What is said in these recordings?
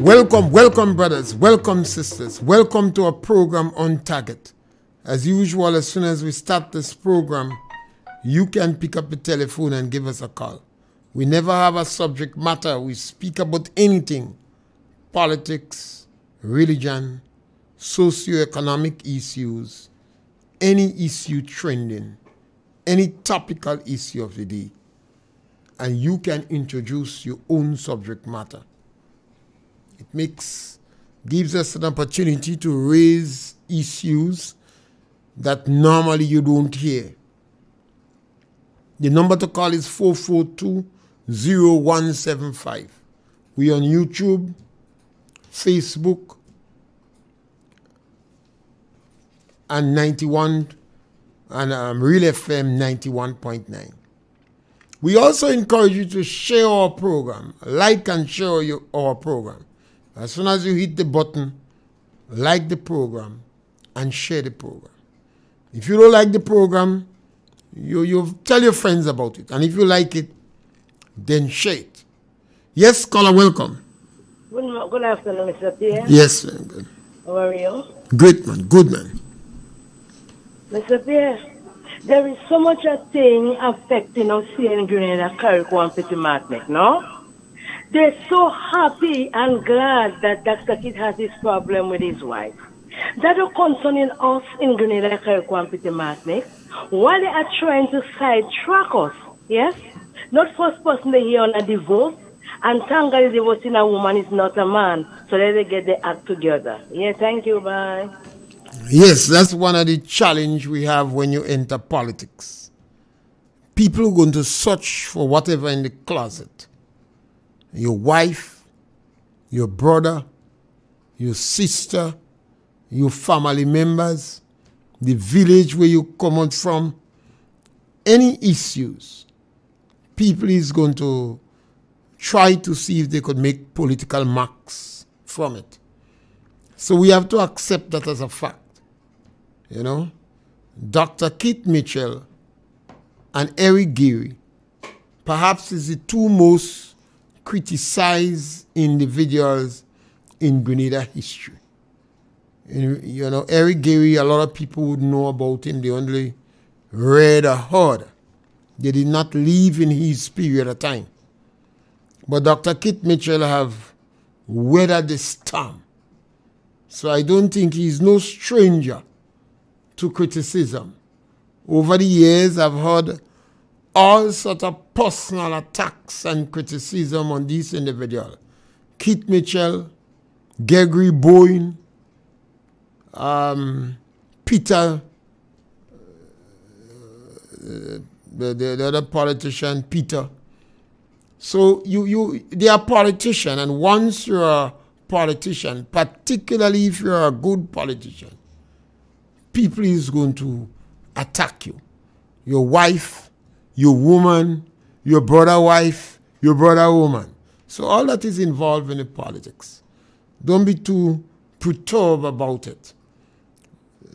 Welcome, brothers. Welcome, sisters. Welcome to our program On Target. As usual, as soon as we start this program, you can pick up the telephone and give us a call. We never have a subject matter. We speak about anything. Politics, religion, socioeconomic issues, any issue trending, any topical issue of the day. And you can introduce your own subject matter. It gives us an opportunity to raise issues that normally you don't hear. The number to call is 442-0175. We're on YouTube, Facebook, and RealFM 91.9. We also encourage you to share our program, like and share our program. As soon as you hit the button, like the program and share the program. If you don't like the program, you tell your friends about it. And if you like it, then share it. Yes, caller, welcome. Good afternoon, Mr. Pierre. Yes, man. Good. How are you? Great, man. Good, man. Mr. Pierre, there is so much a thing affecting us here in Grenada, Carrick, Petit Martinique, no? They're so happy and glad that Dr. Kid has this problem with his wife. That are concerning us in Grenada, Carrick, Petit Martinique, while they are trying to sidetrack us, yes? Not first person they hear on a divorce, and thank God divorcing a woman is not a man, so let they get the act together. Yeah, thank you, bye. Yes, that's one of the challenges we have when you enter politics. People are going to search for whatever in the closet. Your wife, your brother, your sister, your family members, the village where you come out from, any issues, people is going to try to see if they could make political marks from it. So we have to accept that as a fact. You know, Dr. Keith Mitchell and Eric Geary perhaps is the two most criticized individuals in Grenada history. You know, Eric Geary, a lot of people would know about him. They only read or heard. They did not live in his period of time. But Dr. Keith Mitchell have weathered the storm. So I don't think he's no stranger to criticism. Over the years, I've heard all sorts of personal attacks and criticism on this individual. Keith Mitchell, Gregory Boyne, Peter, the other politician, Peter. So they are politicians, and once you're a politician, particularly if you're a good politician, people is going to attack you. Your wife, your woman, your brother wife, your brother woman. So all that is involved in the politics. Don't be too perturbed about it.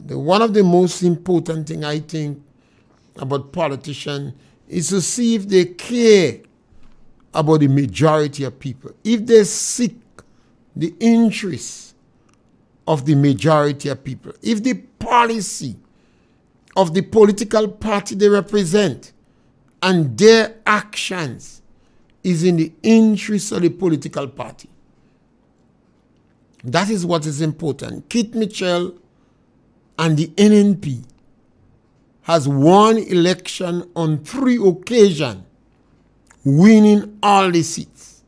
One of the most important thing I think about politicians is to see if they care about the majority of people. If they seek the interests of the majority of people. If the policy of the political party they represent and their actions is in the interest of the political party. That is what is important. Keith Mitchell and the NNP has won election on 3 occasions, winning all the seats.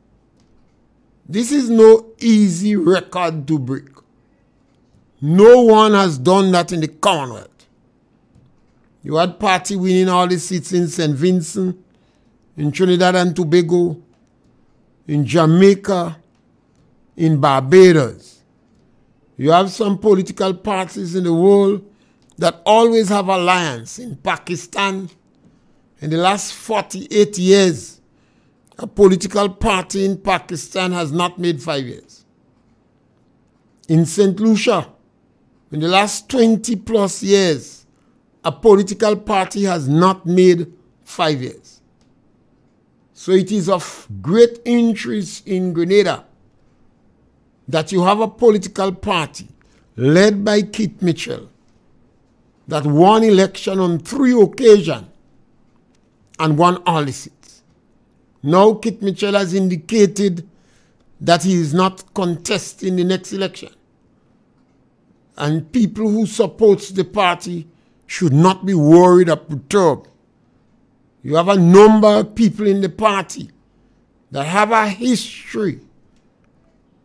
This is no easy record to break. No one has done that in the Commonwealth. You had party winning all the seats in St. Vincent, in Trinidad and Tobago, in Jamaica, in Barbados. You have some political parties in the world that always have alliance. In Pakistan, in the last 48 years, a political party in Pakistan has not made 5 years. In St. Lucia, in the last 20 plus years, a political party has not made 5 years. So it is of great interest in Grenada that you have a political party led by Keith Mitchell that won election on 3 occasions and won all the seats. Now Keith Mitchell has indicated that he is not contesting the next election. And people who support the party should not be worried or perturbed. You have a number of people in the party that have a history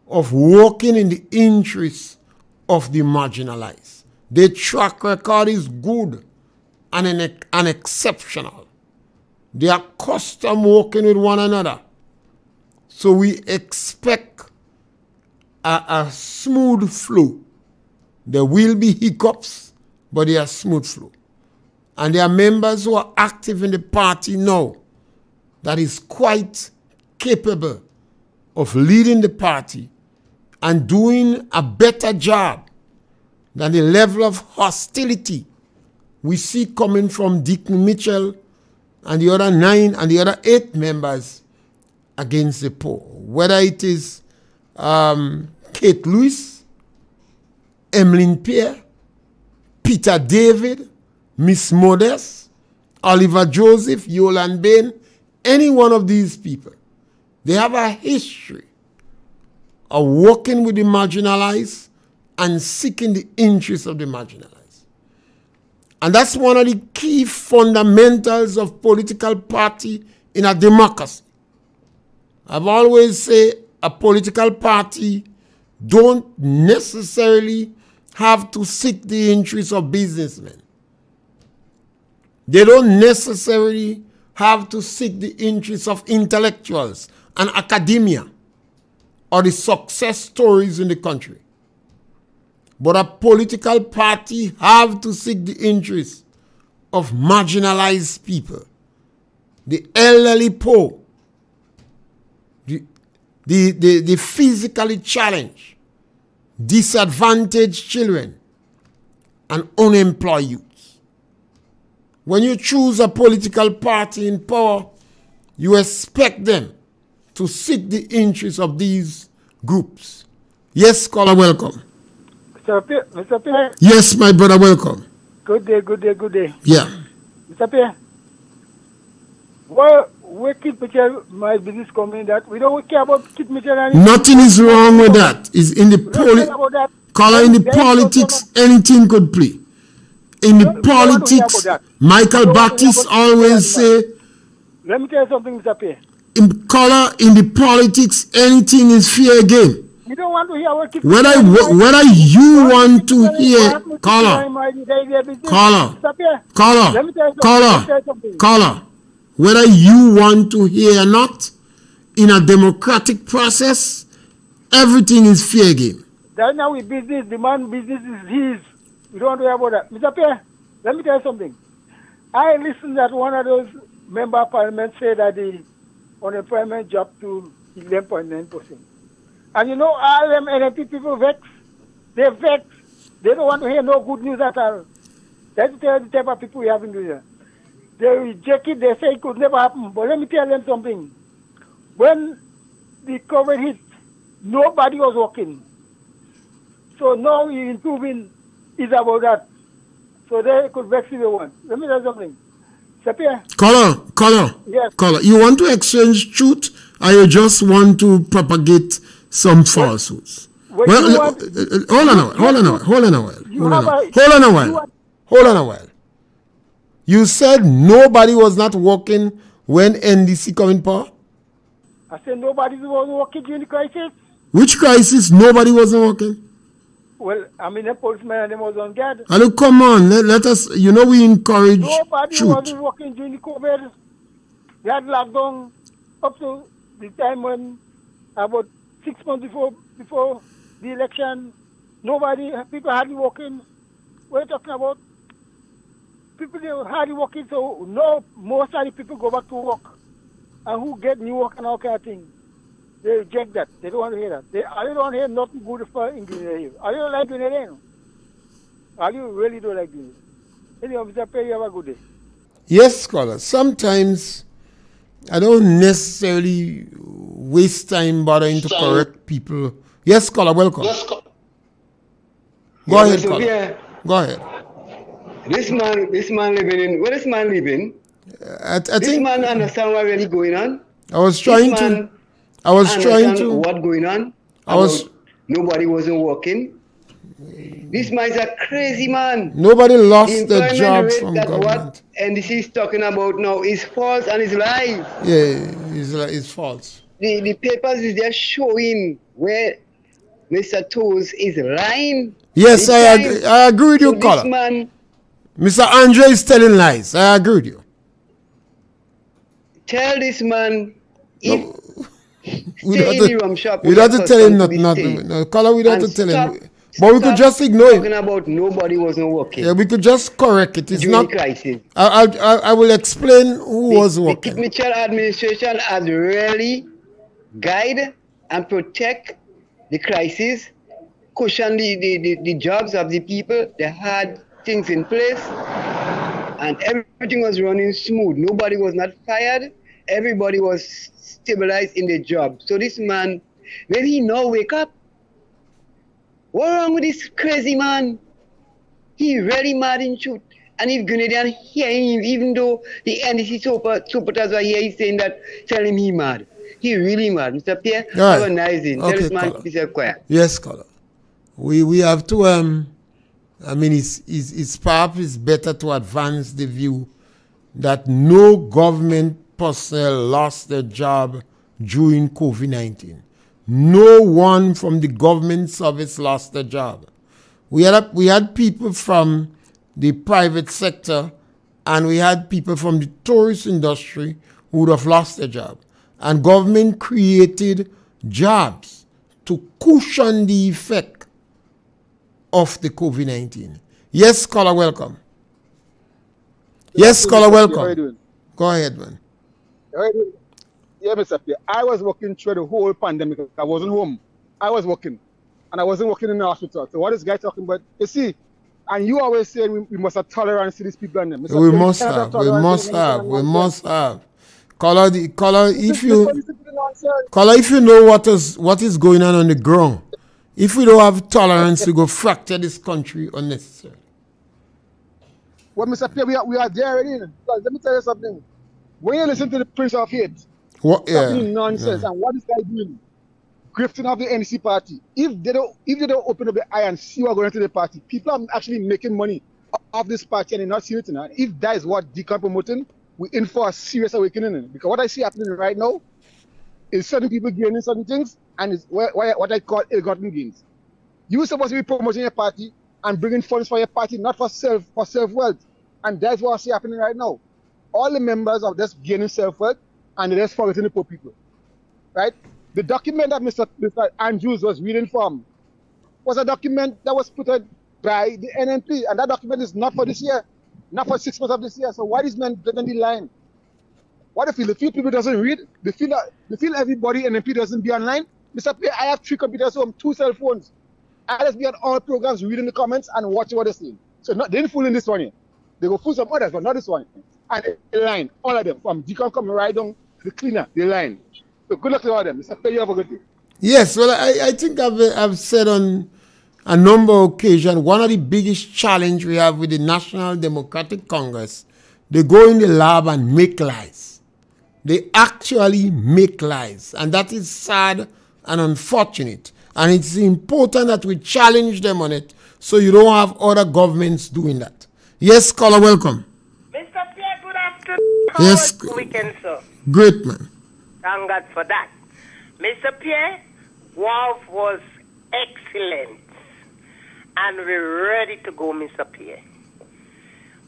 of working in the interests of the marginalized. Their track record is good and exceptional. They are accustomed working with one another. So we expect a smooth flow. There will be hiccups, but they are smooth flow. And there are members who are active in the party now that is quite capable of leading the party and doing a better job than the level of hostility we see coming from Dick Mitchell and the other 9 and the other 8 members against the poor. Whether it is Kate Lewis, Emmeline Pierre, Peter David, Miss Modest, Oliver Joseph, Yolan Bain, any one of these people, they have a history of working with the marginalized and seeking the interests of the marginalized. And that's one of the key fundamentals of political party in a democracy. I've always said a political party don't necessarily have to seek the interests of businessmen. They don't necessarily have to seek the interests of intellectuals and academia or the success stories in the country. But a political party have to seek the interests of marginalized people, the elderly poor, the physically challenged, disadvantaged children, and unemployed youths. When you choose a political party in power, you expect them to seek the interests of these groups. Yes, caller, welcome. Mr. Pierre. Yes, my brother, welcome. Good day, good day, good day. Yeah. Mr. Pierre, where Keith Mitchell, my business company, that we don't care about Keith Mitchell. Nothing is wrong with that. It's in the caller, in the politics, anything could play. In the politics, Michael Baptist always say. Let me tell you something, Mr. Pierre. In the politics, anything is fair game. We don't want to hear what Keith whether you want to hear, caller, whether you want to hear or not, in a democratic process, everything is fair game. Right now we business, the man business is his. We don't want to hear about that. Mr. Pierre, let me tell you something. I listened that one of those member of parliament said that the unemployment dropped to 11.9%. And you know, all them NMP people vex. They're vexed. They don't want to hear no good news at all. That's the type of people we have in India. They reject it. They say it could never happen. But let me tell them something. When the COVID hit, nobody was working. So now we're improving is about that. So they could vex if they want. Let me tell you something. Sapir. Caller. Yes. Caller, you want to exchange truth or you just want to propagate some falsehoods? Hold on a while. You said nobody was not working when NDC come in power? I said nobody was working during the crisis. Which crisis? Nobody wasn't working? Well, I mean, the policeman and them was on guard. Hello, come on, let us, we encourage nobody truth. wasn't working during the COVID. We had lockdown up to the time when, about 6 months before the election, people hardly working. What are you talking about? People, they were hardly working, so no, most of the people go back to work. And who get new work and all kind of thing. They reject that. They don't want to hear that. They don't want to hear nothing good for engineering. Are you like engineering? Are you really don't like engineering? Anyway, Mr. Perry, have a good day. Yes, scholar. Sometimes I don't necessarily waste time bothering to correct people Yes, caller, welcome. Go ahead, caller. Pierre, Go ahead. this man living in, where this man living? I This think man understand what really going on? I was This trying man to. I was trying understand to. what going on? I was. About nobody wasn't working. This man is a crazy man. Nobody The lost their employment job rate from that government. what NDC is talking about now is false and is lies. Yeah, it's false. The papers is just showing where Mr. Toes is lying. Yes, Big time. I agree with So you, this caller. man, Mr. Andre is telling lies. I agree with you. tell this man if We stay in don't the rum shop. we with don't your have to tell him custom not. to be staying. No, caller, we don't have And to tell stop, him. But we could stop just ignore talking it. about nobody wasn't working Yeah, we could just correct it. It's during not. the crisis. I will explain who was The working. Mitchell administration has really guide and protect the crisis, cushion the jobs of the people. They had things in place and everything was running smooth. Nobody was not fired. Everybody was stabilized in their job. So this man, when he now wake up, what wrong with this crazy man? He really mad in truth. And if Grenadian hear him, even though the NDC supporters are here, he's saying that, tell him he mad. He really mad. Mr. Pierre, have a nice day. Tell this man to be quiet. Yes, caller. We have to I mean it's perhaps better to advance the view that no government personnel lost their job during COVID-19. No one from the government service lost their job. We had people from the private sector and we had people from the tourist industry who would have lost their job. And government created jobs to cushion the effect of the COVID-19. Yes, caller, welcome. Yes, caller, welcome. How are you doing? Go ahead, man. How are you doing? Yeah, Mr. Pierre, I was working through the whole pandemic. I wasn't home. I was working. And I wasn't working in the hospital. So what is this guy talking about? You see, and you always say we must have tolerance to these people and them. We must have. We must have. We must have. Caller, if you know what is going on the ground, if we don't have tolerance, we go fracture this country unnecessarily. Well, Mr. Pierre, we are there already. Because let me tell you something. When you listen to the Prince of Hate, talking nonsense, and what is guy doing? Grifting of the NDC party. If they don't open up the eye and see what's going on to the party, people are actually making money off this party and they're not seeing it now. If that is what Deacon promoting, we're in for a serious awakening. Because what I see happening right now is certain people gaining certain things, and it's what I call ill-gotten gains. You're supposed to be promoting your party and bringing funds for your party, not for self-wealth. And that's what I see happening right now. All the members are just gaining self-wealth and they're just forgetting the poor people. Right? The document that Mr. Andrews was reading from was a document that was put out by the NNP, and that document is not for this year, not for 6 months of this year. So why is man blatantly lying? What if the few people doesn't read? They feel everybody NNP doesn't be online. Mr. Pierre, I have 3 computers home, 2 cell phones. I just be on all programs, reading the comments and watching what they're saying. So they didn't fool in this one here. They go fool some others, but not this one. And they line, all of them, from Deacon coming right down to the cleaner, they line. So good luck to all of them. Mr. Pierre, you have a good day. Yes, well, I think I've said on a number of occasions, one of the biggest challenge we have with the National Democratic Congress, they go in the lab and make lies. They actually make lies. And that is sad and unfortunate. And it's important that we challenge them on it so you don't have other governments doing that. Yes, caller, welcome. Mr. Pierre, good afternoon. How Yes. was the weekend, sir? Great, man. Thank God for that. Mr. Pierre, Wolf was excellent. And we're ready to go, Mr. Pierre.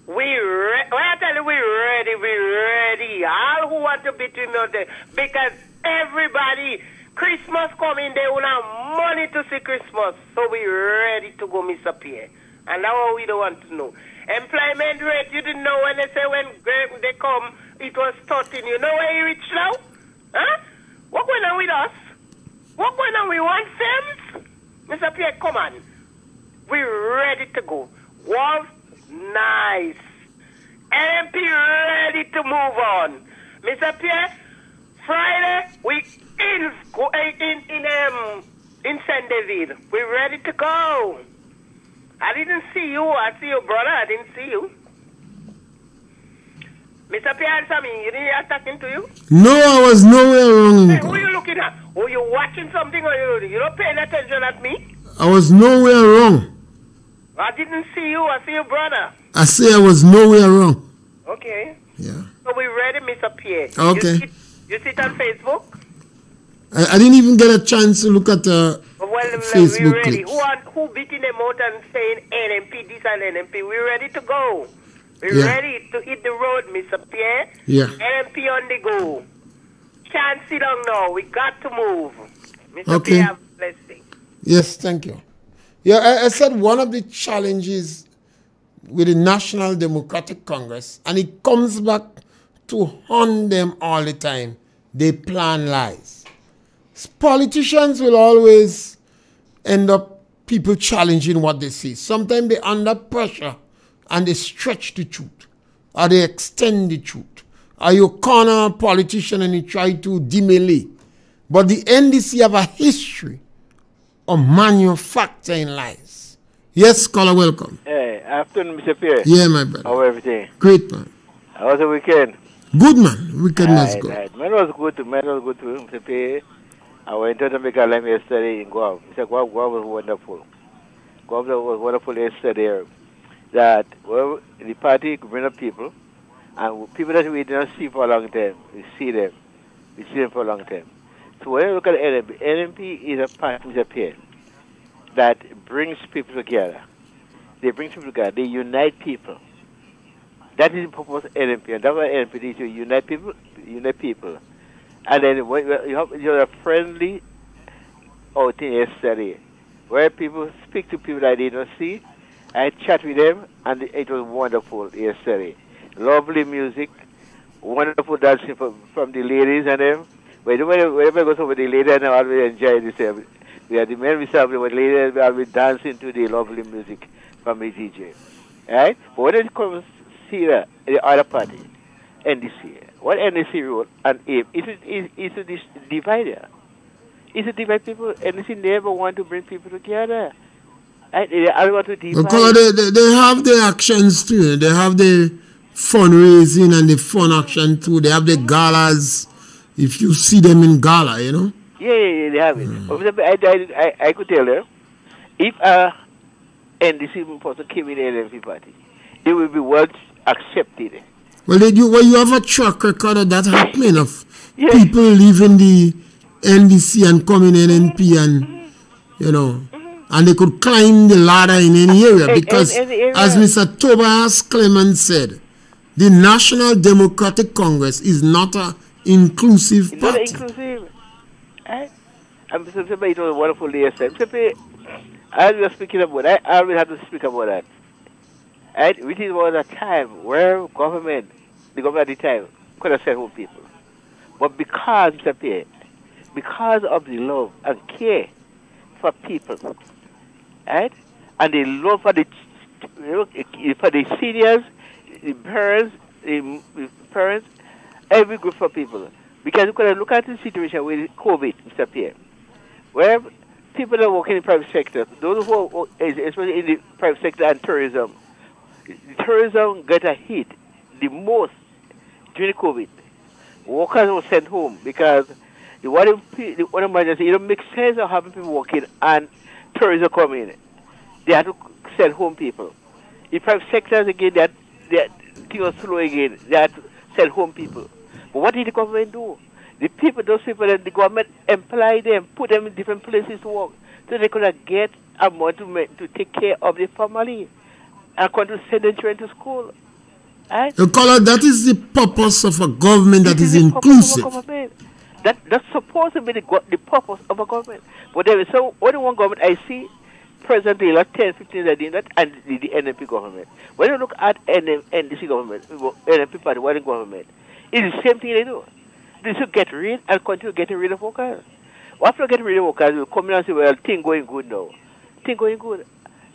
When I tell you we're ready. All who want to be out there, because everybody, Christmas coming, they will have money to see Christmas. So we're ready to go, Mr. Pierre. And that's what we don't want to know. Employment rate, you didn't know when they say when they come, it was 13. You know where you reach now? Huh? What going on with us? What going on with one firms? Mr. Pierre, come on. We're ready to go. Wolf, nice. MP ready to move on. Mr. Pierre, Friday, we in in St. David. We're ready to go. I didn't see you. I see your brother. I didn't see you. Mr. Pierre, you didn't hear talking to you? No, I was nowhere wrong. Hey, who are you looking at? Were you watching something or you don't paying attention at me? I was nowhere wrong. I didn't see you. I see your brother. I say I was nowhere wrong. Okay. Yeah. So we're ready, Mr. Pierre. Okay. You sit on Facebook? I didn't even get a chance to look at the Facebook we're ready. clips. Who beating them out and saying NMP this and NMP? We're ready to go. We're ready to hit the road, Mr. Pierre. Yeah. NMP on the go. Can't sit down now. We got to move. Mr. Okay. Pierre, have a blessed day. Yes, thank you. Yeah, I said one of the challenges with the National Democratic Congress, and it comes back to haunt them all the time, they plan lies. Politicians will always end up people challenging what they say. Sometimes they're under pressure and they stretch the truth, or they extend the truth. Or you corner a politician and you try to demele. But the NDC have a history of manufacturing lies. Yes, caller, welcome. Hey, afternoon, Mr. Pierre. Yeah, my brother. How everything? Great, man. How was the weekend? Good, man. Weekend was good. Right. Man was good too, Mr. Pierre. I went to Jamaica Lime yesterday in Guam. Mr. Guam was wonderful. Guam was wonderful yesterday. That, well, the party could bring up people, and people that we didn't see for a long time, we see them. We see them for a long time. So when you look at NMP, NMP is a party, Mr. Pierre, that brings people together. They bring people together. They unite people. That is the purpose of NMP, and that's why NMP is to unite people. And then when you have a friendly outing yesterday, where people speak to people that they don't see. I chat with them, and it was wonderful yesterday. Lovely music, wonderful dancing from the ladies and them. Whenever I go over the ladies, I always enjoy this. We are the men, we serve the ladies, we always dancing to the lovely music from the DJ. Right? But when it comes to the other party, NDC, what NDC role and aim is to divide it. It's to divide people. NDC never want to bring people together. Right? They want to divide. Because they have the actions too. They have the fundraising and the fun action too. They have the galas. If you see them in gala, you know. Yeah, they have it. I could tell you, if NDC person came in the NFP party, it will be well accepted. Well, you have a track record of that happening of people leaving the NDC and coming in NP and, you know, and they could climb the ladder in any area because, as Mr. Tobias Clement said, the National Democratic Congress is not an inclusive party. It's not inclusive. I'm saying it was a wonderful day yesterday. As we were speaking about that, I always have to speak about that. Right? Which was a time where the government at the time could have sent home people. But because, Mr. Pierre, because of the love and care for people, right? And the love for the seniors, the parents, every group of people. Because you could look at the situation with COVID, Mr. Pierre, where people are working in the private sector, those who are, especially in the private sector and tourism, the tourism got a hit the most during COVID. Workers were sent home because the one emergency, it don't make sense of having people working and tourism coming in. They had to send home people. The private sectors again, that things were slow again. They had to send home people. But what did the government do? Those people that the government employed them, put them in different places to work, so they could get a money to take care of the family and come to send their children to school. Right? That is the purpose of a government that is inclusive. That's supposed to be the purpose of a government. But there is only one government I see presently, like 10, 15 that did that, and the NMP government. When you look at NDC government, NMP party, what government, it's the same thing they do. They should get rid and continue getting rid of workers. After getting rid of workers, we'll come in and say, well, things going good now. Things going good.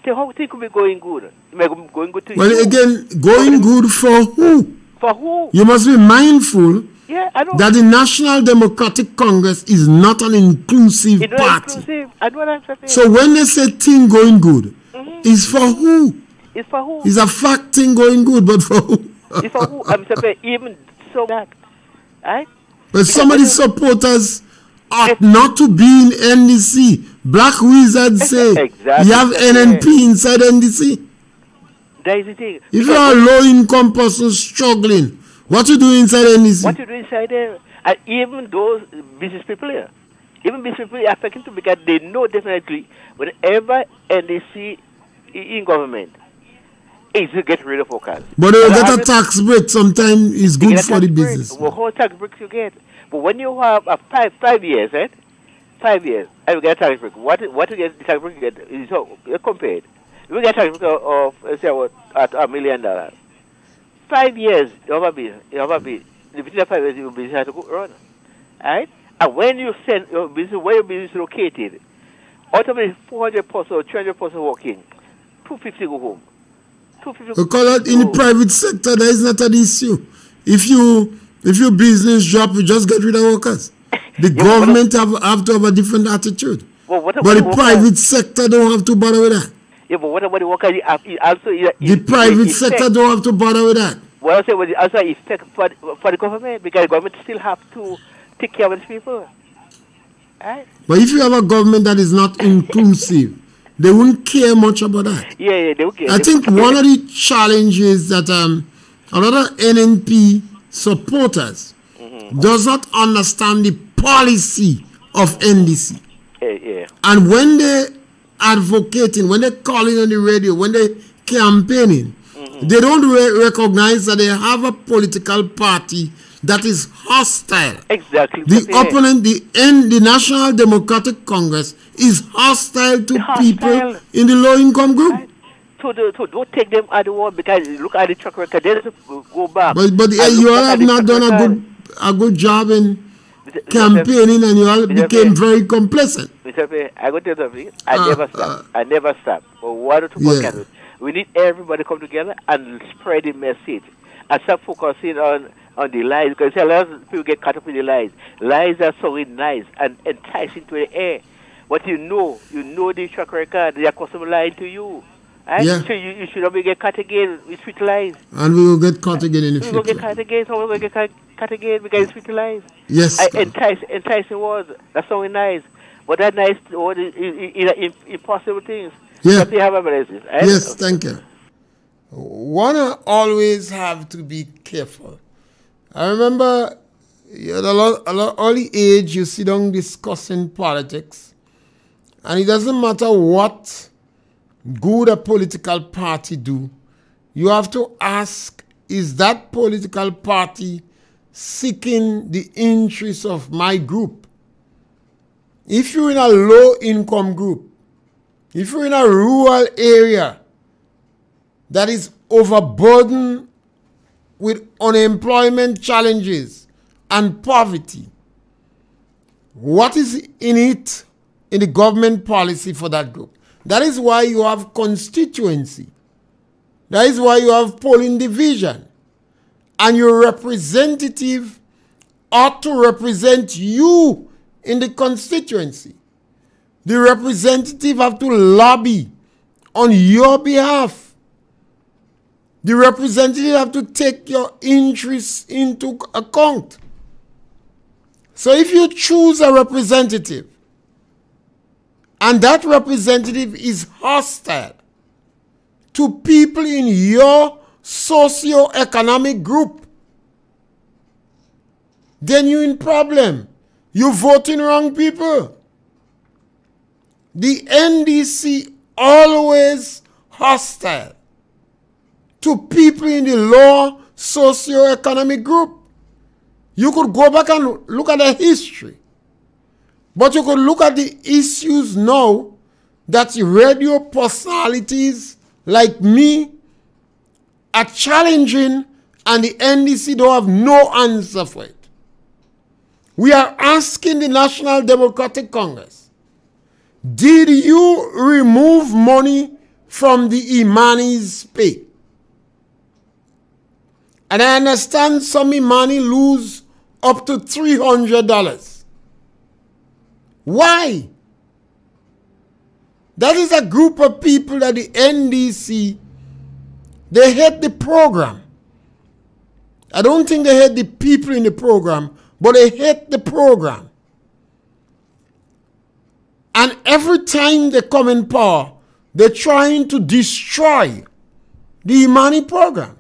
How things could be going good? It may be going good to you. Well, again, going good for who? For who? You must be mindful Yeah, I know. that the National Democratic Congress is not an inclusive It's not party. inclusive. I know what I'm saying. So when they say thing going good, it's for who? It's for who? It's a fact thing going good, but for who? It's for who? I'm saying even so that, right? But some of the supporters ought not to be in NDC. Black Wizards say Exactly. you have NNP inside NDC. That is the thing. If you are a low-income person struggling, what you do inside NDC? What you do inside there? And even those business people here, even business people are affected too because they know definitely whenever NDC in government, is to get rid of workers. But they will get a tax break. Sometimes it's good for the business. What whole tax break you get? But when you have a 5 years, right? 5 years, and you get a tax break. What you get the tax break you get is so compared. You get a tax break of let's say what at $1 million. 5 years, you have a bill. Within 5 years, your business has to go run. Right? And when you send your business, where your business is located, out of the 400 person or 300 person working, 250 go home. Because in the private sector, there is not an issue. If your business drop, you just get rid of workers. The government have to have a different attitude. Well, but the private sector don't have to bother with that. Yeah, but what about the workers? The private sector don't have to bother with that. Well, I say was also effect for the government because the government still have to take care of these people. Right? But if you have a government that is not inclusive, they wouldn't care much about that. Yeah, they would care. I think one of the challenges that a lot of NNP supporters does not understand the policy of NDC. Yeah. And when they advocating, when they calling on the radio, when they campaigning, they don't recognize that they have a political party that is hostile. Exactly. The opponent, the National Democratic Congress is hostile to people in the low-income group. Right. So don't take them at the wall because look at the track record. They just go back. But you all have not done a good job in campaigning, and you all became very complacent. Mr. Pierre, I go tell you something. I never stop. But what to work at? We need everybody to come together and spread the message and start focusing on the lies, because a lot of people get caught up in the lies. Lies are so nice and enticing to the air. But you know the track record, they are customer lying to you. Right? Yeah. So you should not be get caught again with sweet lies. And we will get caught again in the future. We will get caught again, so we will get caught again because it's sweet lies. Yes. Enticing words, that's so nice. But that nice word is impossible things. Yeah. But they have a basis. Right? Yes, thank you. One always have to be careful. I remember at a lot early age, you sit down discussing politics, and it doesn't matter what good a political party do, you have to ask, is that political party seeking the interests of my group? If you're in a low-income group, if you're in a rural area that is overburdened with unemployment challenges and poverty, what is in it in the government policy for that group? That is why you have constituency. That is why you have polling division. And your representative ought to represent you in the constituency. The representative have to lobby on your behalf. The representative have to take your interests into account. So if you choose a representative, and that representative is hostile to people in your socio-economic group, then you're in problem. You're voting wrong people. The NDC always hostile to people in the low socio-economic group. You could go back and look at the history. But you could look at the issues now that radio personalities like me are challenging, and the NDC don't have no answer for it. We are asking the National Democratic Congress, did you remove money from the Imani's pay? And I understand some Imani lose up to $300. Why? That is a group of people that the NDC, they hate the program. I don't think they hate the people in the program, but they hate the program. And every time they come in power, they're trying to destroy the Imani program.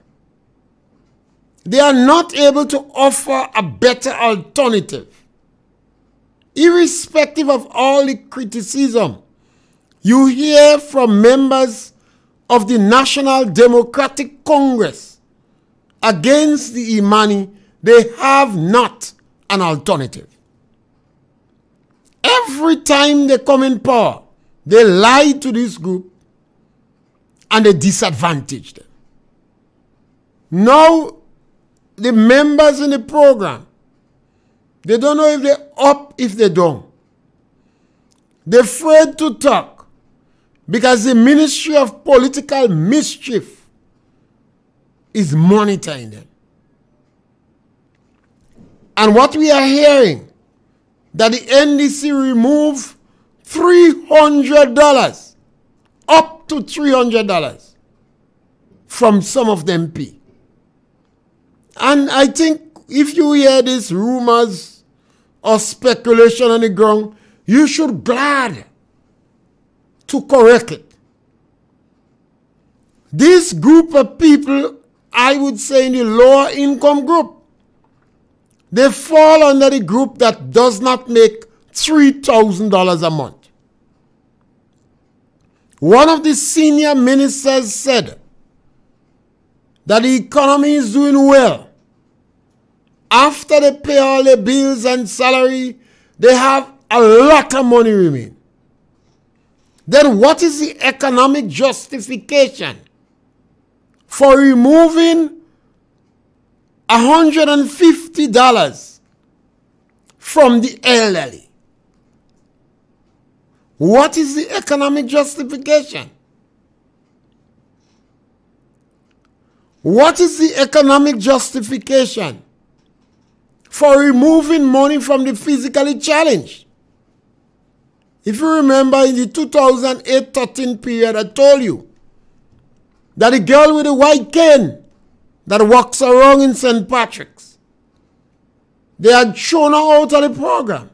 They are not able to offer a better alternative. Irrespective of all the criticism you hear from members of the National Democratic Congress against the Imani, they have not an alternative. Every time they come in power, they lie to this group and they disadvantage them. Now, the members in the program, they don't know if they're up, if they don't. They're afraid to talk because the Ministry of Political Mischief is monitoring them. And what we are hearing, that the NDC remove $300, up to $300 from some of them MP. And I think if you hear these rumors or speculation on the ground, you should glad to correct it. This group of people, I would say in the lower income group, they fall under the group that does not make $3,000 a month. One of the senior ministers said that the economy is doing well. After they pay all their bills and salary, they have a lot of money remain. Then what is the economic justification for removing $150 from the elderly? What is the economic justification? What is the economic justification for removing money from the physically challenged? If you remember in the 2008-13 period, I told you that the girl with the white cane that walks around in St. Patrick's, they had shown her out of the program.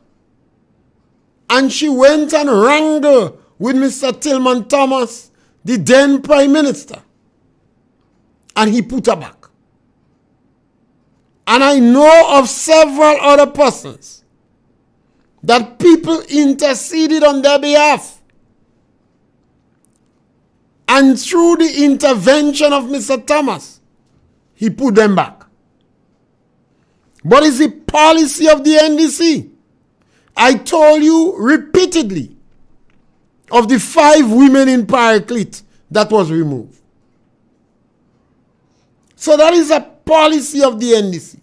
And she went and wrangled with Mr. Tillman Thomas, the then Prime Minister. And he put her back. And I know of several other persons that people interceded on their behalf. And through the intervention of Mr. Thomas, he put them back. But it's the policy of the NDC. I told you repeatedly of the 5 women in Paraclete that was removed. So that is a policy of the NDC.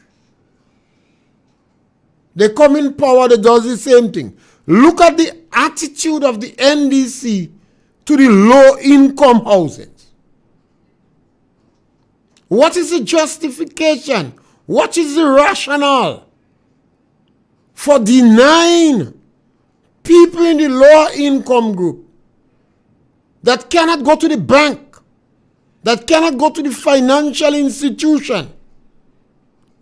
They come in power, they do the same thing. Look at the attitude of the NDC to the low-income houses. What is the justification? What is the rationale for denying people in the lower income group that cannot go to the bank, that cannot go to the financial institution?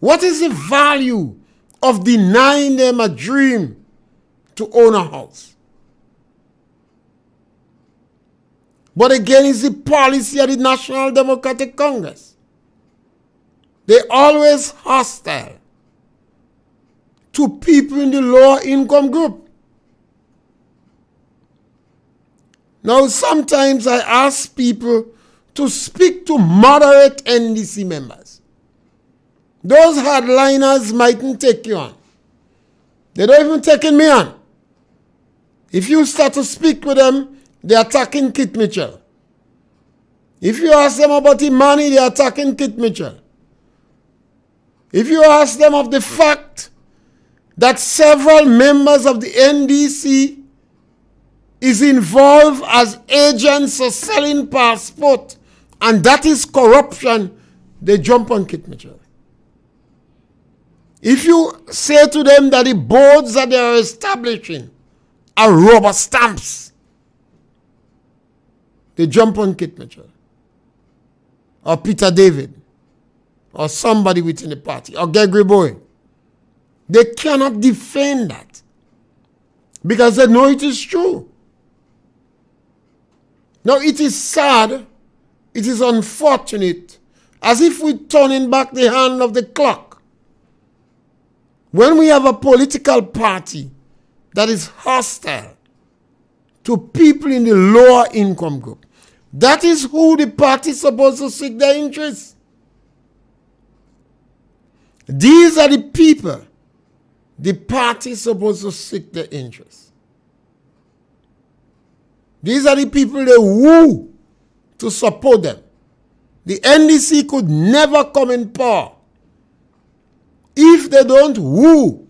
What is the value of denying them a dream to own a house? But again, it's the policy of the National Democratic Congress. They always hostile to people in the lower income group. Now, sometimes I ask people to speak to moderate NDC members. Those hardliners mightn't take you on. They don't even take me on. If you start to speak with them, they're attacking Kit Mitchell. If you ask them about the money, they're attacking Kit Mitchell. If you ask them of the fact that several members of the NDC is involved as agents of selling passport, and that is corruption, they jump on Kit Mitchell. If you say to them that the boards that they are establishing are rubber stamps, they jump on Kit Mitchell or Peter David or somebody within the party or Gregory Boy. They cannot defend that because they know it is true. Now, it is sad, it is unfortunate, as if we're turning back the hand of the clock. When we have a political party that is hostile to people in the lower income group, that is who the party is supposed to seek their interests. These are the people the party is supposed to seek their interests. These are the people they woo to support them. The NDC could never come in power if they don't woo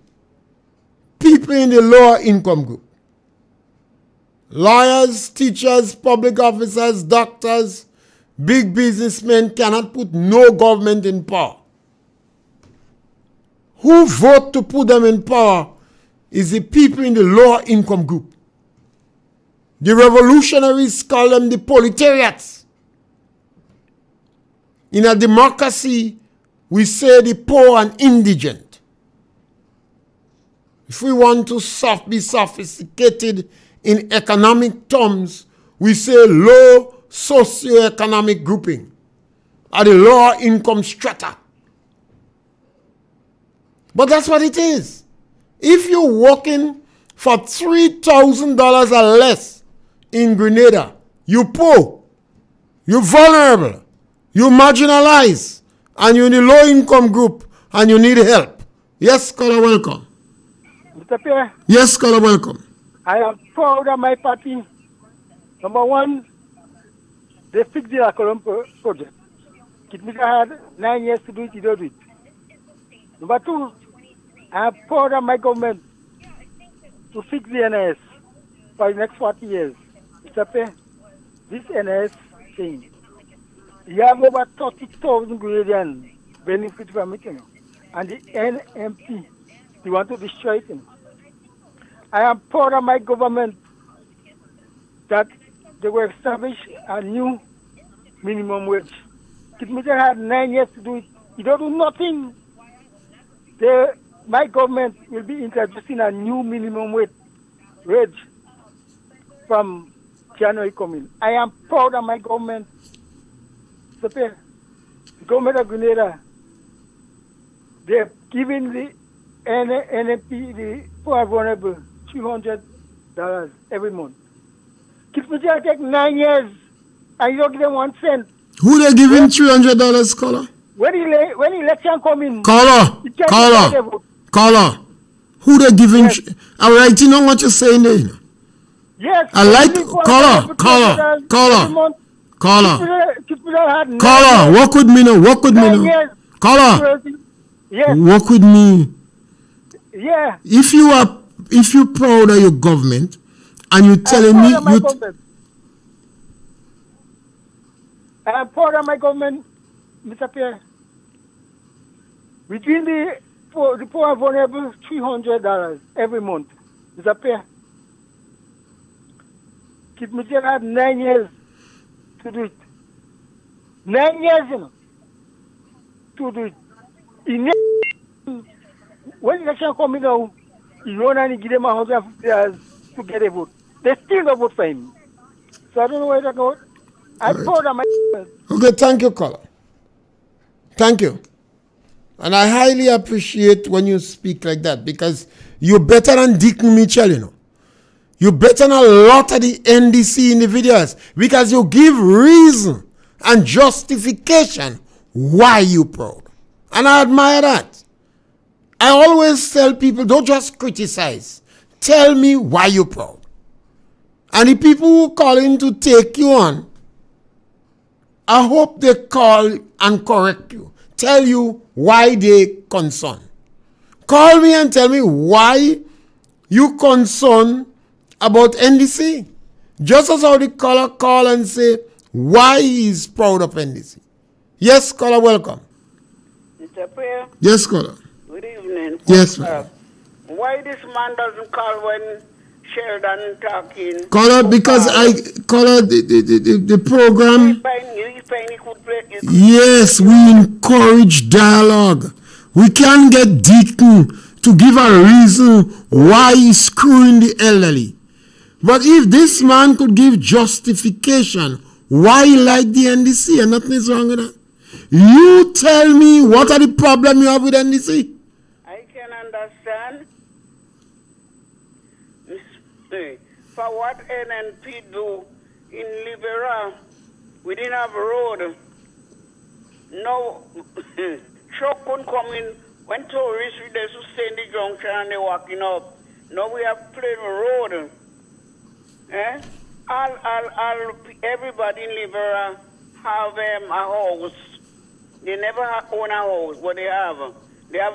people in the lower income group. Lawyers, teachers, public officers, doctors, big businessmen cannot put no government in power. Who vote to put them in power is the people in the lower income group. The revolutionaries call them the proletariats. In a democracy, we say the poor and indigent. If we want to be sophisticated in economic terms, we say low socioeconomic grouping or the lower income strata. But that's what it is. If you're working for $3,000 or less in Grenada, you're poor, you're vulnerable, you're marginalized, and you're in the low income group and you need help. Yes, caller, welcome. Mr. Pierre. Yes, caller, welcome. I am proud of my party. Number one, they fixed the Acolum project. Kit Mitchell had 9 years to do it, he don't do it. Number two, I am proud of my government to fix the NS for the next 40 years. Mr. Pierre, this NS thing, you have over 30,000 Grenadians benefit from it, you know. And the NMP, they want to destroy it, you know. I am proud of my government that they will establish a new minimum wage. Kit Mitchell had 9 years to do it. He don't do nothing. My government will be introducing a new minimum wage from January coming. I am proud of my government. The government of Grenada, they're giving the NMP, the poor vulnerable, $300 every month. Kit Mitchell take 9 years and you don't give them 1 cent. Who they giving $300, caller? When election come in, caller, who they giving? Yes. I'm writing on what you're saying there. Yes. I like caller. Work with me now. Caller. Yes. Work with me. Yeah. If you're proud of your government and you're telling me I am proud of my government, Mr. Pierre. Between the poor and vulnerable, $300 every month, Mr. Pierre. Kit Mitchell had 9 years to do it. 9 years, you know, to do it. When election coming now, he run and he give them $150 to get a vote. They still don't vote for him. So I don't know where to go. I proud of my. Okay, thank you, caller. Thank you. And I highly appreciate when you speak like that because you're better than Dick Mitchell, you know. You're better than a lot of the NDC individuals because you give reason and justification why you're proud. And I admire that. I always tell people, don't just criticize. Tell me why you're proud. And the people who call in to take you on, I hope they call and correct you. Tell you why they concerned. Call me and tell me why you concerned about NDC. Just as how the caller call and say why he is proud of NDC. Yes, caller, welcome. Mr. Pierre. Yes, caller. Good evening. Yes, ma'am. Why this man doesn't call when Sheldon talking? Caller, because the program. Yes, we encourage dialogue. We can't get Deacon to give a reason why he's screwing the elderly. But if this man could give justification why he liked the NDC, and nothing is wrong with that. You tell me what are the problem you have with NDC? I can understand. For what NNP do in Libera, we didn't have a road. No, truck couldn't come in. When tourists they to stay in the junction and they're walking up. Now we have plain road. Everybody in Libera have a house. They never own a house. What they have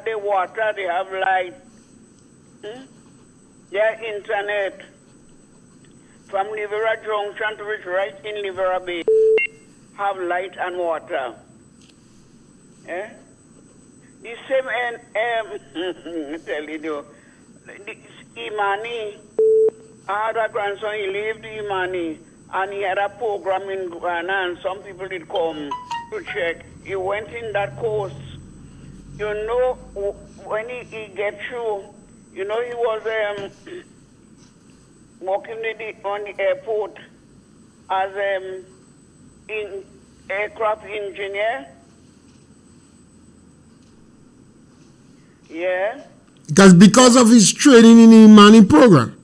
the water, they have light, their internet. From Libera Junction to reach right in Libera Bay, have light and water. The same I'm telling you, Imani, I had a grandson, he lived in Imani, and he had a program in Ghana, and some people did come to check. He went in that course. You know, when he get through, you know, he was working on the airport as in aircraft engineer. Yeah. Because of his training in the Imani program.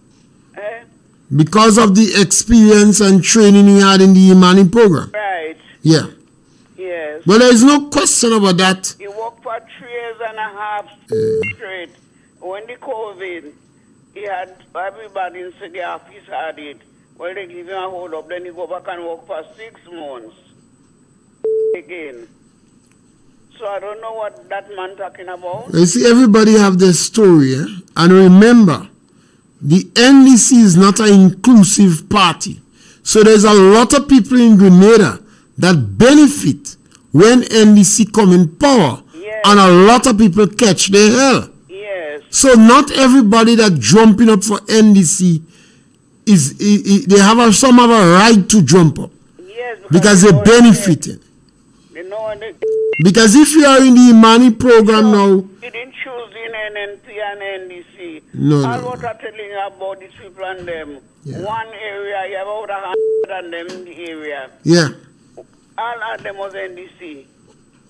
Because of the experience and training he had in the Imani program. Right. Yeah. Yes. Well, there is no question about that. He worked for 3 years and a half straight. When the COVID, he had everybody in the office had it. Well, they give him a hold up, then he go back and work for 6 months again. So I don't know what that man talking about. You see, everybody have their story, and remember, the NDC is not an inclusive party. So there's a lot of people in Grenada that benefit when NDC come in power, yes. And a lot of people catch their hell. Yes. So not everybody that jumping up for NDC some have a right to jump up. Yes, because they're benefiting. Because if you are in the Imani program now, he didn't choose in NNP and NDC. No. What I'm telling you about these people and them. Yeah. One area, you have about 100 and them in the area. Yeah. All of them was NDC.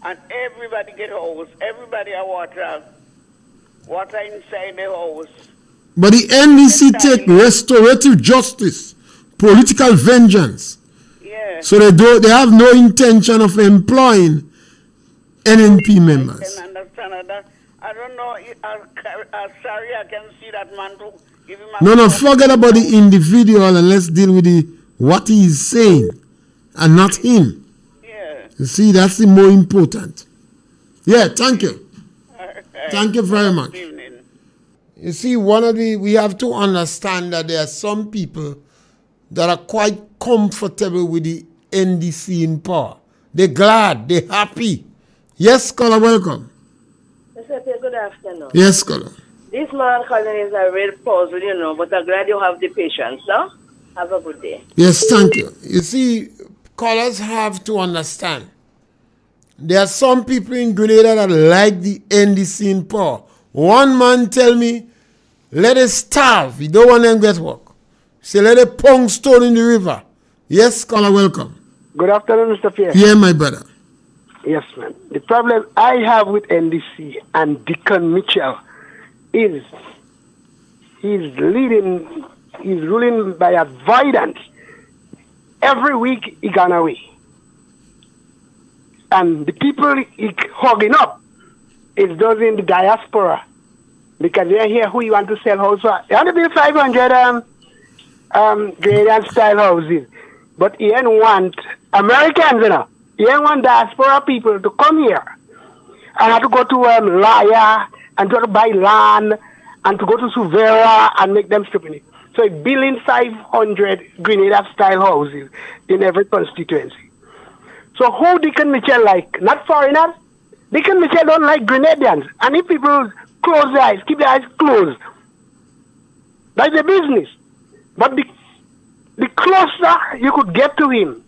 And everybody get house. Everybody have water. Water inside the house. But the NDC take restorative justice, political vengeance. Yeah. So they have no intention of employing NNP members. I can understand that. I don't know. Sorry, I can see that man to give him a... No, forget about the individual and let's deal with what he is saying and not him. Yeah. You see, that's the more important. Yeah, thank you. Thank you very much. You see, we have to understand that there are some people that are quite comfortable with the NDC in power. They're glad, they're happy. Yes, caller, welcome. Mr. Pierre, good afternoon. Yes, caller. This man calling is a real puzzle, you know, but I'm glad you have the patience, no? Have a good day. Yes, thank you. You see, callers have to understand. There are some people in Grenada that like the NDC in power. One man tell me, let it starve. He don't want them to get work. Say, let it pong stone in the river. Yes, caller, welcome. Good afternoon, Mr. Pierre. Yeah, my brother. Yes, man. The problem I have with NDC and Deacon Mitchell is he's ruling by avoidance. Every week he gone away. And the people he hogging up is those in the diaspora. Because they hear who you want to sell houses for. They want to build 500 Grenadian style houses. But he ain't want Americans, you know. He ain't want diaspora people to come here. And have to go to Laya and to buy land and to go to Suvera and make them stupid. So he's building 500 Grenada style houses in every constituency. So who Deacon Mitchell like? Not foreigners. Deacon Mitchell don't like Grenadians. And if people close their eyes, keep their eyes closed. That's the business. But the closer you could get to him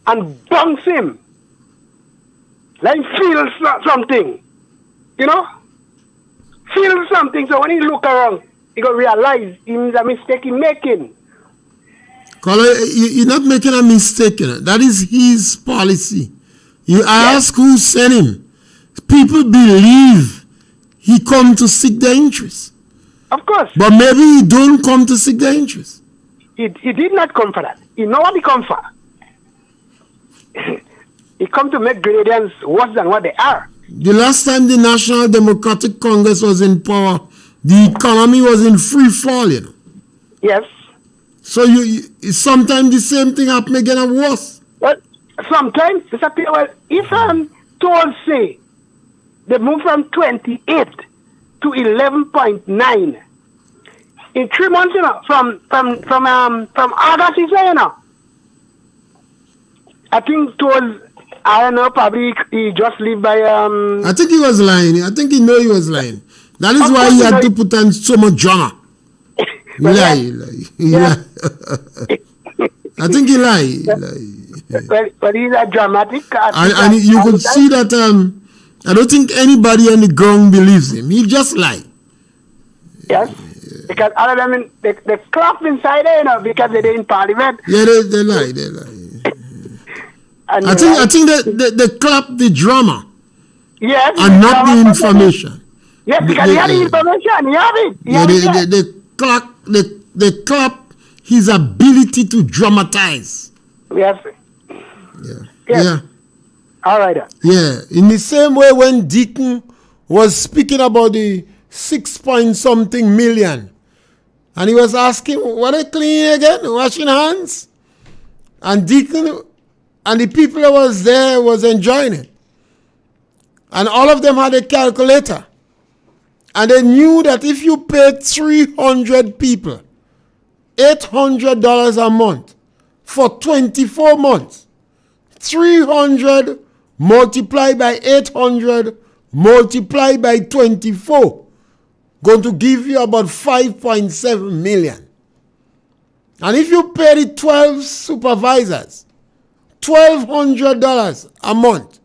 and bounce him, let him feel something, you know? Feel something, so when he look around, he gonna realize it's a mistake he's making. Caller, you're not making a mistake. You know? That is his policy. You ask who sent him. People believe he come to seek their interest. Of course. But maybe he don't come to seek their interest. He did not come for that. He know what he come for. He come to make Grenadians worse than what they are. The last time the National Democratic Congress was in power, the economy was in free fall, you know. Yes. So sometimes the same thing happen again and worse. Well, sometimes, Mr. Pierre, well, if I'm told, say, they move from 28 to 11.9 in 3 months, you know, from August, you say, you know. I think towards, I don't know, probably he just lived by I think he was lying. I think he know he was lying. That is why he had to put on so much drama. He lie. I think he lie. But he's a dramatic and you could see that I don't think anybody on the ground believes him. He just lie. Yes. Because other than they clap inside there, you know, because they're in parliament. Yeah, they lie. I think they clap the drama. Yes. And not the information. Yes, because he had the information. He have it. They clap his ability to dramatize. Yes. Yeah. All right. Yeah. In the same way when Deacon was speaking about the 6-point-something million, and he was asking, what are they cleaning again? Washing hands? And Deacon and the people that was there was enjoying it. And all of them had a calculator. And they knew that if you paid 300 people $800 a month for 24 months, 300 multiplied by 800 multiplied by 24, going to give you about 5.7 million. And if you pay the 12 supervisors $1,200 a month,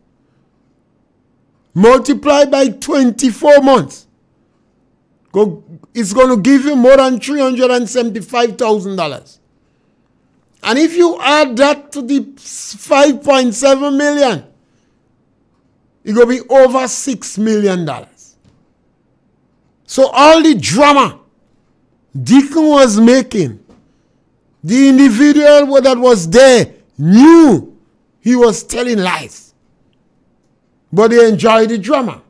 multiplied by 24 months, it's going to give you more than $375,000. And if you add that to the 5.7 million, it's going to be over $6 million. So all the drama Deacon was making, the individual that was there knew he was telling lies. But they enjoyed the drama.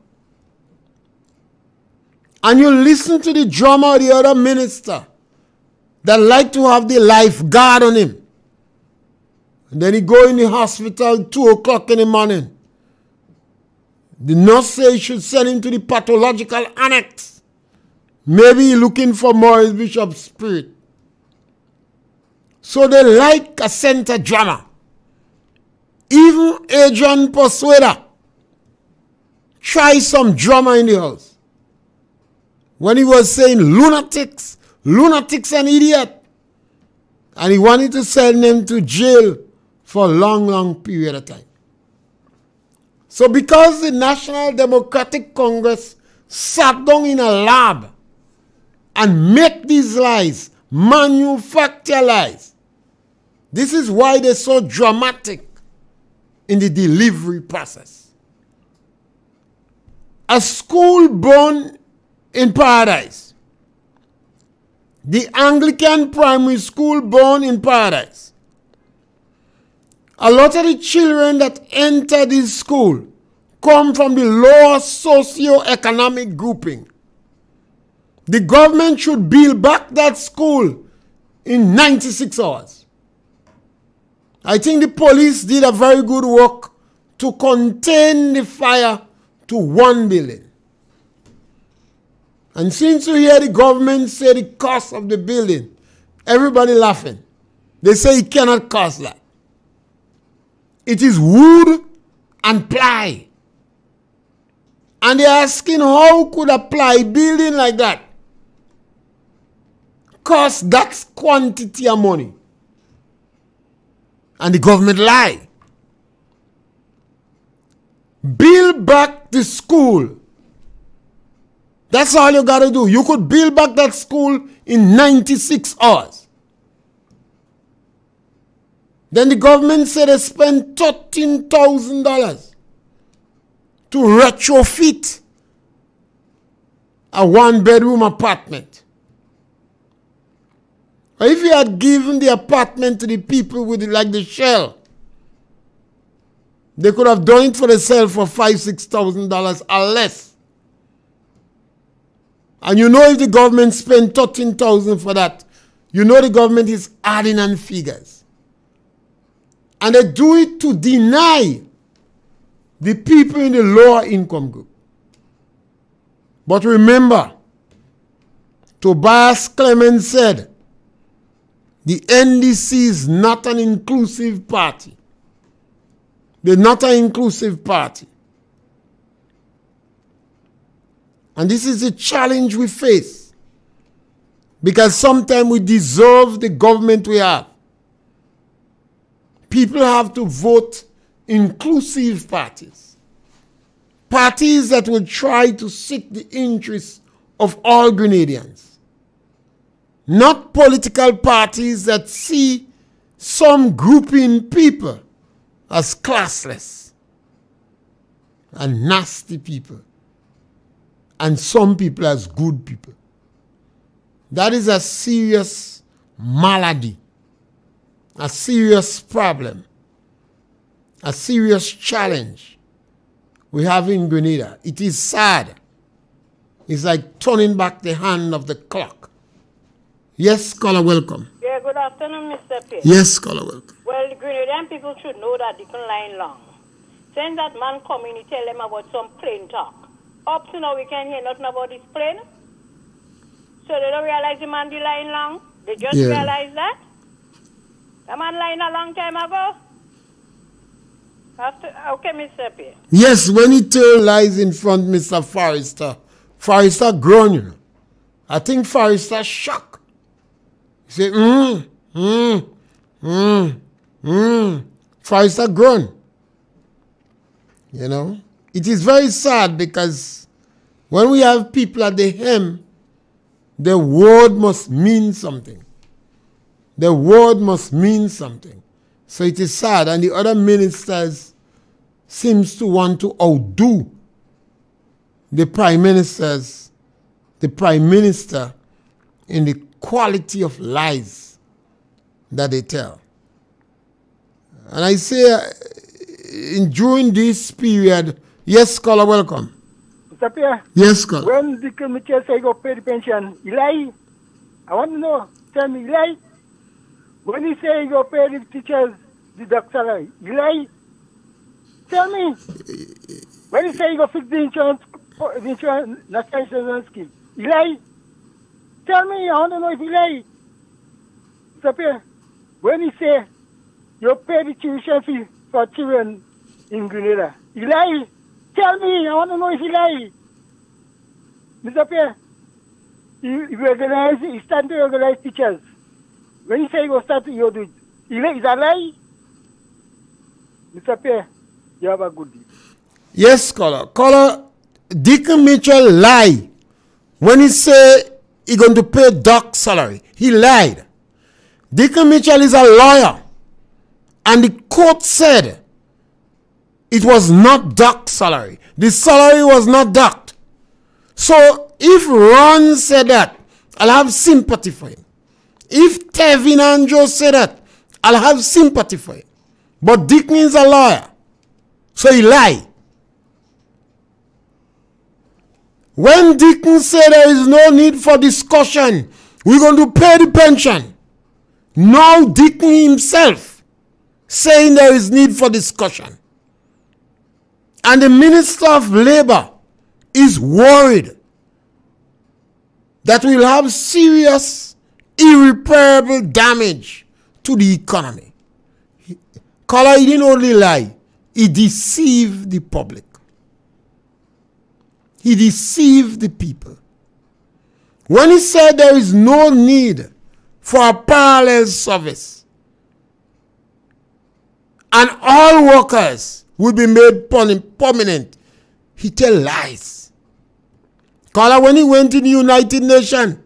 And you listen to the drama of the other minister that like to have the lifeguard on him. And then he go in the hospital 2 o'clock in the morning. The nurse says he should send him to the pathological annex. Maybe he's looking for Morris Bishop's spirit. So they like a center drama. Even Adrian Persuader tried some drama in the house. When he was saying lunatics and idiot. And he wanted to send them to jail for a long, long period of time. So because the National Democratic Congress sat down in a lab and make these lies, manufacture lies, this is why they're so dramatic in the delivery process. A school born in Paradise, the Anglican primary school born in Paradise, a lot of the children that enter this school come from the lower socioeconomic grouping. The government should build back that school in 96 hours. I think the police did a very good work to contain the fire to 1 building. And since you hear the government say the cost of the building, everybody laughing. They say it cannot cost that. It is wood and ply. And they're asking how could apply building like that cost that quantity of money. And the government lie. Build back the school. That's all you got to do. You could build back that school in 96 hours. Then the government said they spent $13,000 to retrofit a one-bedroom apartment. Or if you had given the apartment to the people with like the shell, they could have done it for themselves for $5,000-$6,000 or less. And you know if the government spent $13,000 for that, you know the government is adding on figures. And they do it to deny the people in the lower income group. But remember, Tobias Clemens said, the NDC is not an inclusive party. They're not an inclusive party. And this is a challenge we face. Because sometimes we deserve the government we have. People have to vote inclusive parties. Parties that will try to seek the interests of all Grenadians. Not political parties that see some grouping people as classless and nasty people, and some people as good people. That is a serious malady, a serious problem, a serious challenge we have in Grenada. It is sad. It's like turning back the hand of the clock. Yes, caller, welcome. Yeah, good afternoon, Mr. Pierre. Yes, caller, welcome. Well, the Grenadian people should know that they can line long. Since that man come in, he tell them about some plane talk. Up to now, we can't hear nothing about this plane. So they don't realize the man the line long. They just realize that. The man lying a long time ago. Okay, Mr. Pierre. Yes, when he told lies in front of Mr. Forrester, Forrester groaned, you know. I think Forrester shocked. He said, Forrester groaned. You know, it is very sad because when we have people at the hem, the word must mean something. The word must mean something. So it is sad. And the other ministers seems to want to outdo the prime minister in the quality of lies that they tell. And I say, during this period, yes, caller, welcome. Mr. Pierre? Yes, caller. When the committee say go pay the pension, he lie. I want to know, tell me, he lie. When he say he go pay the teachers the doctor salary, he lie. Tell me. When he say he go fix the insurance national insurance scheme, he lie. Tell me, I want to know if he lie. Mr. Pierre, when he say you pay the tuition fee for children in Grenada, he lie. Tell me, I want to know if he lie. Mr. Pierre, he started to organize teachers. When he say he will start to do it, is that lie? Mr. Pierre, you have a good day. Yes, caller. Caller, Deacon Mitchell lied. When he say he going to pay Doc's salary, he lied. Deacon Mitchell is a lawyer. And the court said it was not Doc's salary. The salary was not docked. So if Ron said that, I'll have sympathy for him. If Tevin and Joe said that, I'll have sympathy for him. But Deacon is a lawyer. So he lied. When Deacon said there is no need for discussion, we're going to pay the pension. Now Deacon himself saying there is need for discussion. And the Minister of Labour is worried that we'll have serious, irreparable damage to the economy. Caller, he didn't only lie, he deceived the public. he deceived the people. When he said there is no need for a parallel service and all workers will be made permanent, he tell lies. Because when he went to the United Nations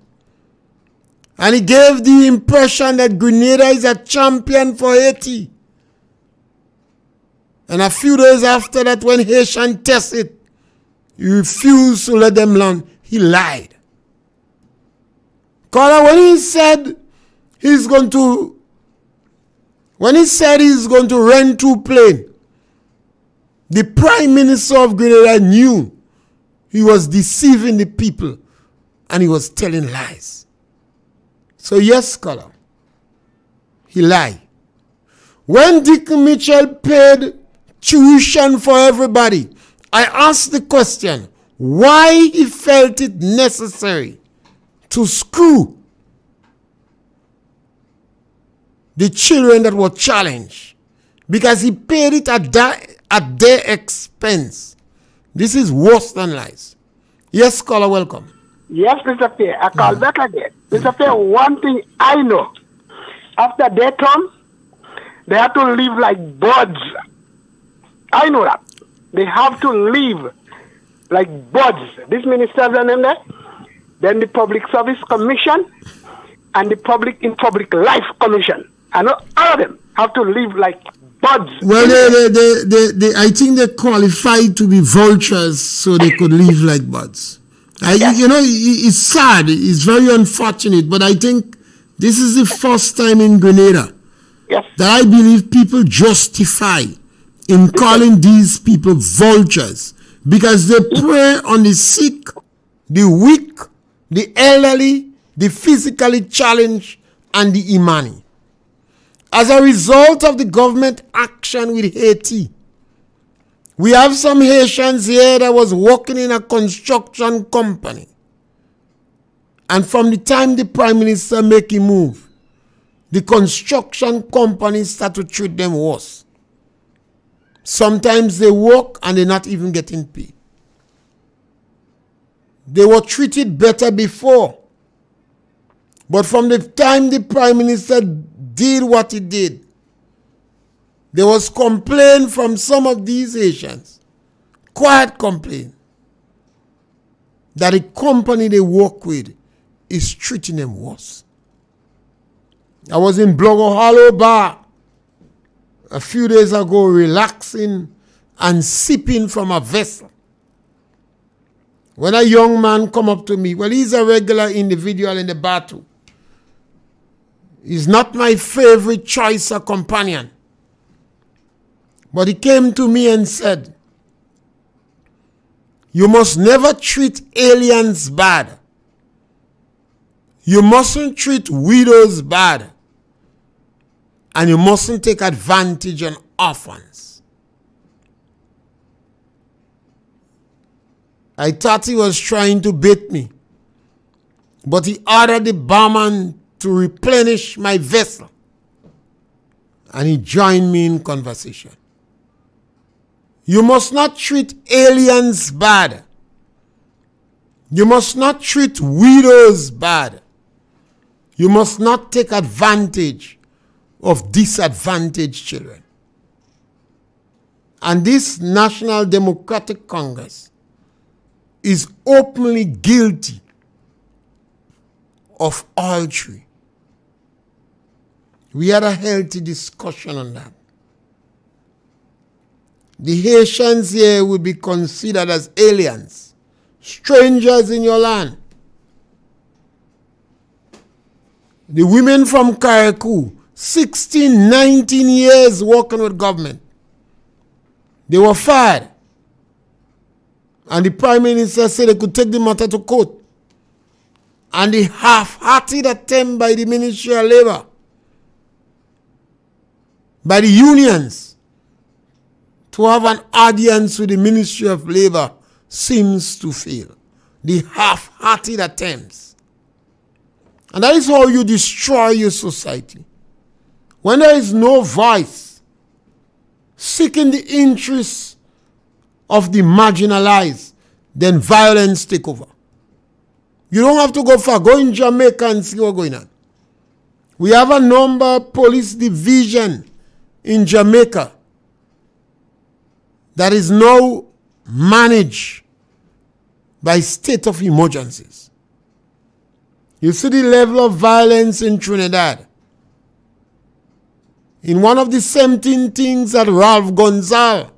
and he gave the impression that Grenada is a champion for Haiti, and a few days after that, when Haitian tested, he refused to let them learn. He lied. Because when he said he's going to rent 2 planes, the Prime Minister of Grenada knew he was deceiving the people and he was telling lies. So yes, scholar, he lied. When Dick Mitchell paid tuition for everybody, I asked the question, why he felt it necessary to screw the children that were challenged, because he paid it at their expense. This is worse than lies. Yes, scholar, welcome. Yes, Mr. Pierre, I call back again. Mr. Pierre, one thing I know, after their term, they have to live like birds. I know that. They have to live like birds. These ministers are in there, then the Public Service Commission, and the Public Life Commission. I know all of them have to live like birds. Well, I think they qualified to be vultures so they could live like birds. Yes. You know, it's sad. It's very unfortunate, but I think this is the first time in Grenada yes, that I believe people justify in calling these people vultures, because they prey on the sick, the weak, the elderly, the physically challenged, and the imani. As a result of the government action with Haiti, we have some Haitians here that was working in a construction company. And from the time the Prime Minister make a move, the construction company start to treat them worse. Sometimes they work and they're not even getting paid. They were treated better before. But from the time the Prime Minister did what he did, there was complaint from some of these Haitians, quiet complaint, that the company they work with is treating them worse. I was in Blogo Hollow Bar a few days ago, relaxing and sipping from a vessel, when a young man come up to me. Well, he's a regular individual in the bar too. He's not my favorite choice or companion. But he came to me and said, you must never treat aliens bad. You mustn't treat widows bad. And you mustn't take advantage on orphans. I thought he was trying to bait me, but he ordered the barman to replenish my vessel, and he joined me in conversation. You must not treat aliens bad. You must not treat widows bad. You must not take advantage of disadvantaged children. And this National Democratic Congress is openly guilty of all three. We had a healthy discussion on that. The Haitians here will be considered as aliens, strangers in your land. The women from Karakou, 16, 19 years working with government, they were fired. And the Prime Minister said they could take the matter to court. And the half-hearted attempt by the Ministry of Labor, by the unions, to have an audience with the Ministry of Labor seems to fail. The half-hearted attempts. And that is how you destroy your society. When there is no voice seeking the interests of the marginalized, then violence take over. You don't have to go far. Go in Jamaica and see what's going on. We have a number police division in Jamaica that is now managed by state of emergencies. You see the level of violence in Trinidad. In one of the 17 things that Ralph Gonzalez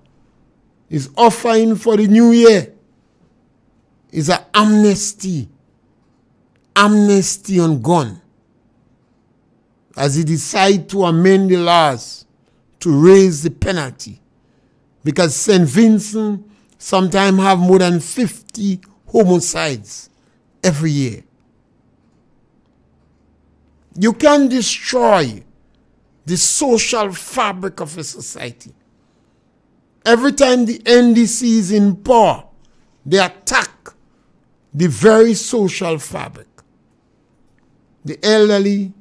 is offering for the new year is an amnesty on gun, as he decides to amend the laws to raise the penalty, because St. Vincent sometimes have more than 50 homicides every year. You can destroy the social fabric of a society. Every time the NDC is in power, they attack the very social fabric. The elderly,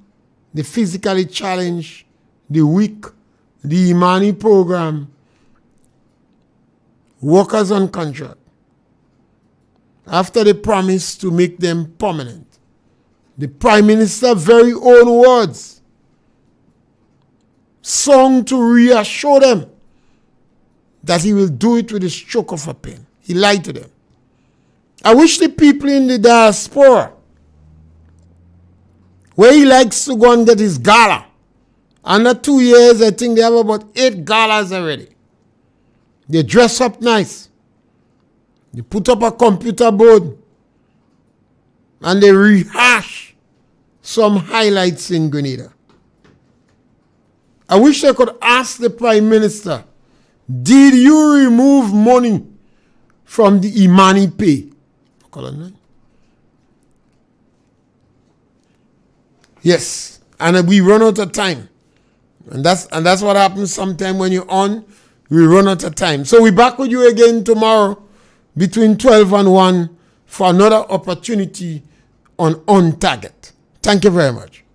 the physically challenged, the weak, the Imani program, workers on contract. After they promised to make them permanent, the Prime Minister's very own words, sung to reassure them that he will do it with a stroke of a pen. He lied to them. I wish the people in the diaspora, where he likes to go and get his gala, under 2 years, I think they have about 8 galas already. They dress up nice. They put up a computer board and they rehash some highlights in Grenada. I wish I could ask the Prime Minister, did you remove money from the Imani pay? Yes, and we run out of time. And that's what happens sometimes when you're on, we run out of time. So we're back with you again tomorrow between 12 and 1 for another opportunity on Target. Thank you very much.